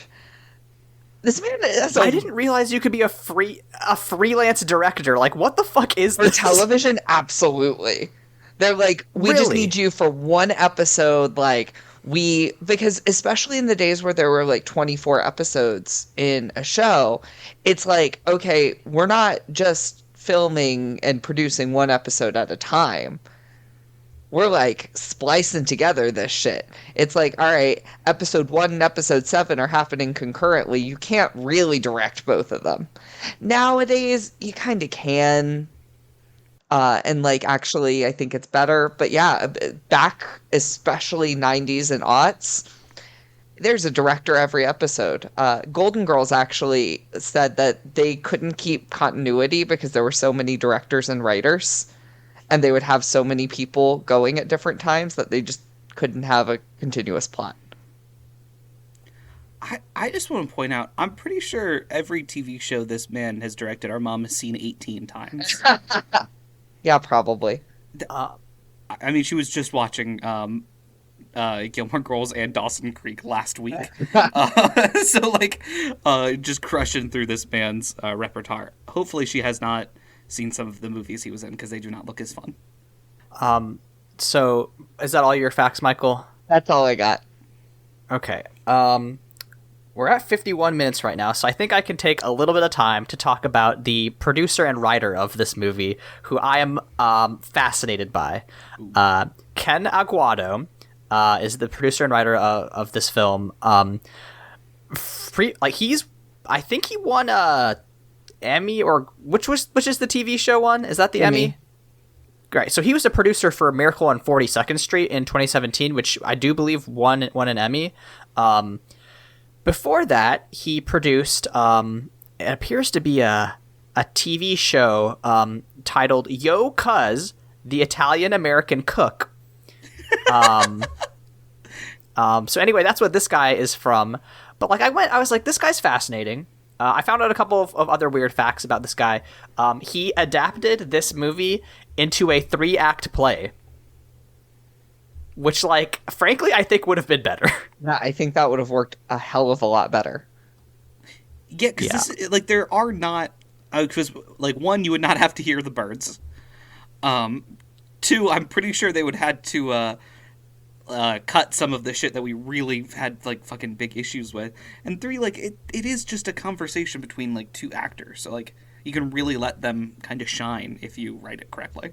Speaker 1: This man is
Speaker 3: I didn't realize you could be a freelance director. What the fuck is
Speaker 1: for
Speaker 3: this?
Speaker 1: television? Absolutely. They're we just need you for 1 episode, because especially in the days where there were 24 episodes in a show, it's okay, we're not just filming and producing 1 episode at a time. We're splicing together this shit. It's all right, episode 1 and episode 7 are happening concurrently. You can't really direct both of them. Nowadays, you kind of can. And actually, I think it's better. But yeah, back, especially 90s and aughts, there's a director every episode. Golden Girls actually said that they couldn't keep continuity because there were so many directors and writers, and they would have so many people going at different times that they just couldn't have a continuous plot.
Speaker 2: I just want to point out, I'm pretty sure every TV show this man has directed, our mom has seen 18 times.
Speaker 1: Yeah, probably.
Speaker 2: I mean, she was just watching Gilmore Girls and Dawson Creek last week. So, like, just crushing through this man's repertoire. Hopefully she has not seen some of the movies he was in, because they do not look as fun.
Speaker 3: So, is that all your facts, Michael?
Speaker 1: That's all I got.
Speaker 3: Okay. We're at 51 minutes right now, so I think I can take a little bit of time to talk about the producer and writer of this movie, who I am fascinated by. Ken Aguado is the producer and writer of this film. I think he won a Emmy, or which is the TV show one? Is that the Emmy? Great. So he was a producer for Miracle on 42nd Street in 2017, which I do believe won an Emmy. Before that, he produced it appears to be a TV show titled Yo Cuz, the Italian American Cook. So anyway, that's what this guy is from. But like I was like, this guy's fascinating. I found out a couple of other weird facts about this guy. He adapted this movie into a 3-act play, which, like, frankly, I think would have been better.
Speaker 1: Yeah, I think that would have worked a hell of a lot better.
Speaker 2: Yeah, because like, there are not... Because, like, one, you would not have to hear the birds. Two, I'm pretty sure they would had to cut some of the shit that we really had, like, fucking big issues with. And three, like, it is just a conversation between, like, two actors. So, like, you can really let them kind of shine if you write it correctly.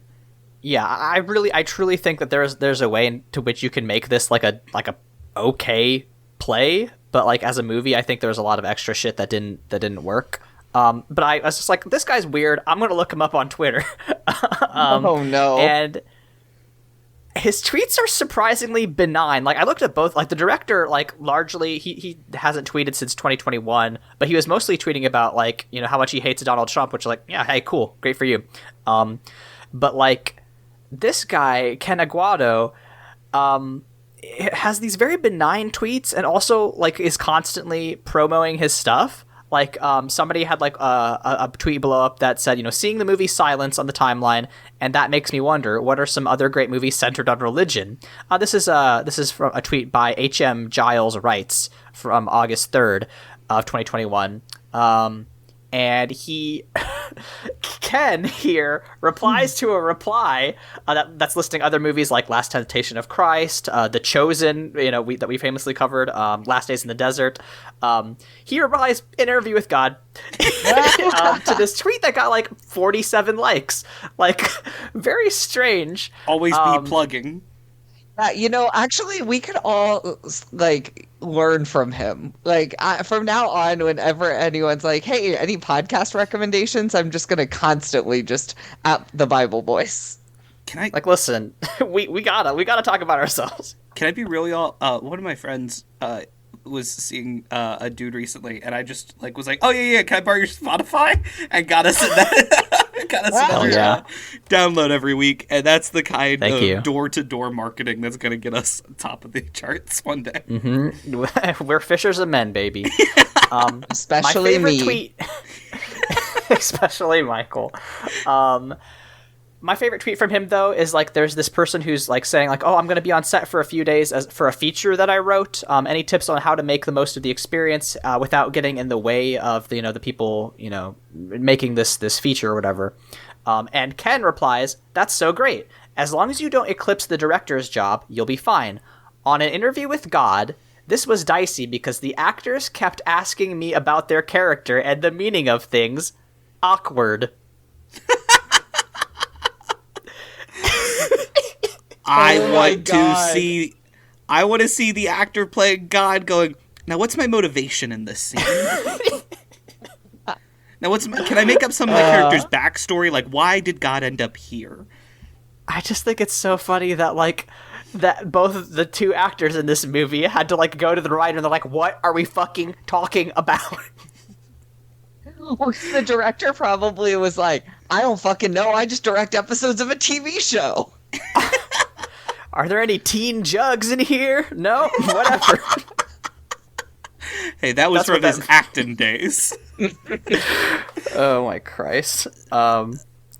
Speaker 3: Yeah, I truly think that there's a way to which you can make this like a okay play, but like as a movie, I think there's a lot of extra shit that didn't work. But I was just like, this guy's weird. I'm gonna look him up on Twitter.
Speaker 1: Oh no!
Speaker 3: And his tweets are surprisingly benign. Like, I looked at both. Like, the director, like, largely he hasn't tweeted since 2021, but he was mostly tweeting about, like, you know, how much he hates Donald Trump, which, like, yeah, hey, cool, great for you. But like, this guy, Ken Aguado, has these very benign tweets and also, like, is constantly promoting his stuff. Like, somebody had, like, a tweet blow up that said, you know, seeing the movie Silence on the timeline, and that makes me wonder, what are some other great movies centered on religion? This is from a tweet by H.M. Giles Wrights from August 3rd of 2021. And he, Ken here, replies to a reply that's listing other movies like Last Temptation of Christ, The Chosen, you know, that we famously covered, Last Days in the Desert. He replies, Interview with God, to this tweet that got like 47 likes. Like, very strange.
Speaker 2: Always be plugging.
Speaker 1: You know, actually, we could all, like, learn from him. Like, from now on, whenever anyone's like, hey, any podcast recommendations, I'm just going to constantly just at the Bible Boys.
Speaker 2: Can I...
Speaker 3: Like, listen, we gotta talk about ourselves.
Speaker 2: Can I be real, y'all? One of my friends was seeing a dude recently, and I just, like, was like, oh, yeah, can I borrow your Spotify? And got us that... download every week, and that's the kind of door-to-door marketing that's going to get us on top of the charts one day.
Speaker 3: Mm-hmm. We're fishers of men, baby.
Speaker 1: Especially
Speaker 3: my favorite
Speaker 1: me.
Speaker 3: Tweet, especially Michael. My favorite tweet from him, though, is like there's this person who's like saying like, oh, I'm going to be on set for a few days for a feature that I wrote. Any tips on how to make the most of the experience without getting in the way of the, you know, the people, you know, making this feature or whatever. And Ken replies, that's so great. As long as you don't eclipse the director's job, you'll be fine. On an interview with God, this was dicey because the actors kept asking me about their character and the meaning of things. Awkward.
Speaker 2: I want to see the actor playing God going, now what's my motivation in this scene? Now can I make up some of my character's backstory? Like, why did God end up here?
Speaker 3: I just think it's so funny that, like, that both the two actors in this movie had to, like, go to the writer and they're like, what are we fucking talking about?
Speaker 1: The director probably was like, I don't fucking know, I just direct episodes of a TV show.
Speaker 3: Are there any teen jugs in here? No? Whatever.
Speaker 2: Hey, that was from his acting days.
Speaker 3: Oh my Christ.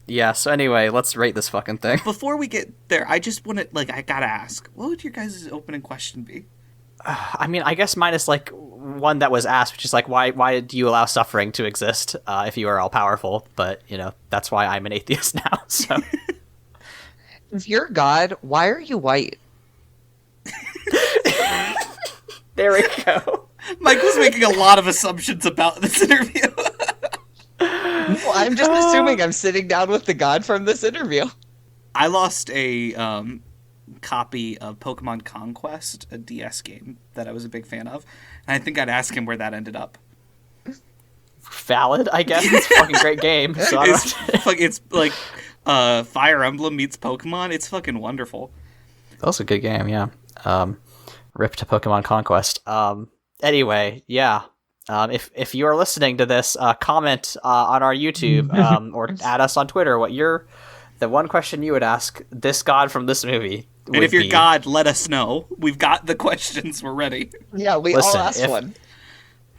Speaker 3: Yeah, so anyway, let's rate this fucking thing.
Speaker 2: Before we get there, I just want to, I gotta ask, what would your guys' opening question be?
Speaker 3: I mean, I guess mine is, one that was asked, which is, why do you allow suffering to exist if you are all-powerful? But, that's why I'm an atheist now, so...
Speaker 1: If you're God, why are you white?
Speaker 3: There we go.
Speaker 2: Michael's making a lot of assumptions about this interview.
Speaker 1: No, I'm just assuming I'm sitting down with the God from this interview.
Speaker 2: I lost a copy of Pokemon Conquest, a DS game that I was a big fan of, and I think I'd ask him where that ended up.
Speaker 3: Valid, I guess. It's a fucking great game. So
Speaker 2: it's like Fire Emblem meets Pokemon. It's fucking wonderful.
Speaker 3: That's a good game, yeah. Rip to Pokemon Conquest. Anyway, yeah. If you are listening to this, comment on our YouTube or add us on Twitter what the one question you would ask this God from this movie.
Speaker 2: And if you're God, let us know. We've got the questions. We're ready.
Speaker 1: Yeah, all asked one.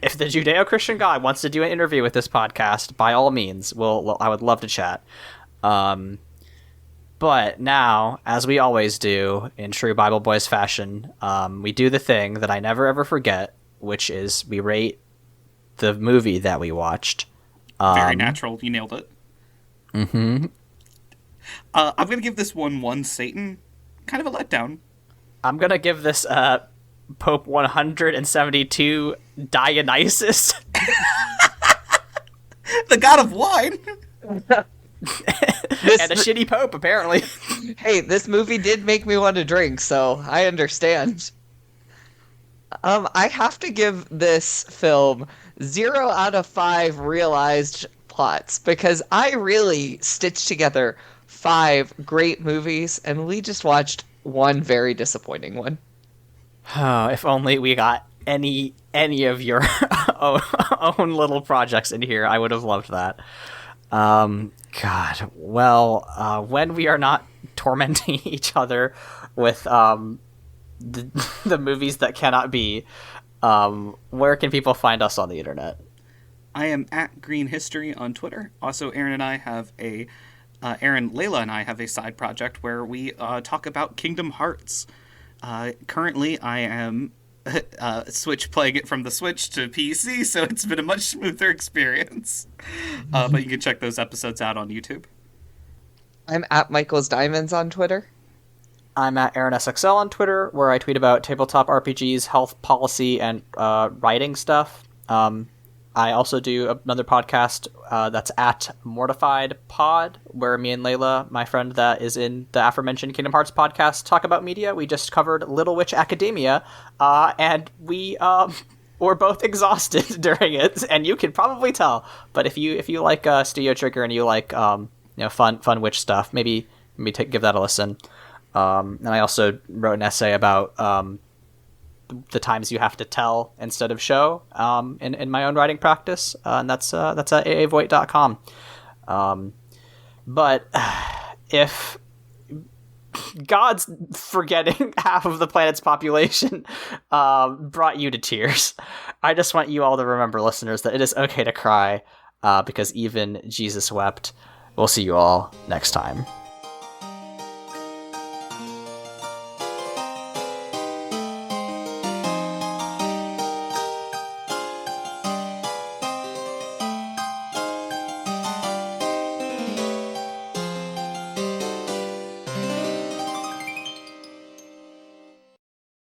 Speaker 3: If the Judeo-Christian God wants to do an interview with this podcast, by all means, I would love to chat. But now, as we always do in true Bible Boys fashion, we do the thing that I never ever forget, which is we rate the movie that we watched.
Speaker 2: Very natural. You nailed it.
Speaker 3: Mm-hmm.
Speaker 2: I'm going to give this one Satan. Kind of a letdown.
Speaker 3: I'm going to give this Pope 172 Dionysus.
Speaker 2: The god of wine.
Speaker 3: And a shitty pope, apparently.
Speaker 1: Hey, this movie did make me want to drink, so I understand. I have to give this film 0 out of 5 realized plots, because I really stitched together 5 great movies, and we just watched one very disappointing one.
Speaker 3: Oh, if only we got any of your own little projects in here, I would have loved that. God, well, when we are not tormenting each other with the movies that cannot be, where can people find us on the internet?
Speaker 2: I am at Green History on Twitter. Also, Aaron, Layla and I have a side project where we talk about Kingdom Hearts. Currently, I am playing it from the Switch to PC, so it's been a much smoother experience. But you can check those episodes out on YouTube.
Speaker 1: I'm at Michael's Diamonds on Twitter.
Speaker 3: I'm at AaronSXL on Twitter, where I tweet about tabletop RPGs, health policy, and writing stuff. I also do another podcast that's at Mortified Pod, where me and Layla, my friend that is in the aforementioned Kingdom Hearts podcast, talk about media. We just covered Little Witch Academia, and we were both exhausted during it, and you can probably tell. But if you like Studio Trigger and you like fun witch stuff, maybe give that a listen. And I also wrote an essay about the times you have to tell instead of show in my own writing practice, and that's at aavoigt.com. But if God's forgetting half of the planet's population brought you to tears, I just want you all to remember, listeners, that it is okay to cry, because even Jesus wept. We'll see you all next time.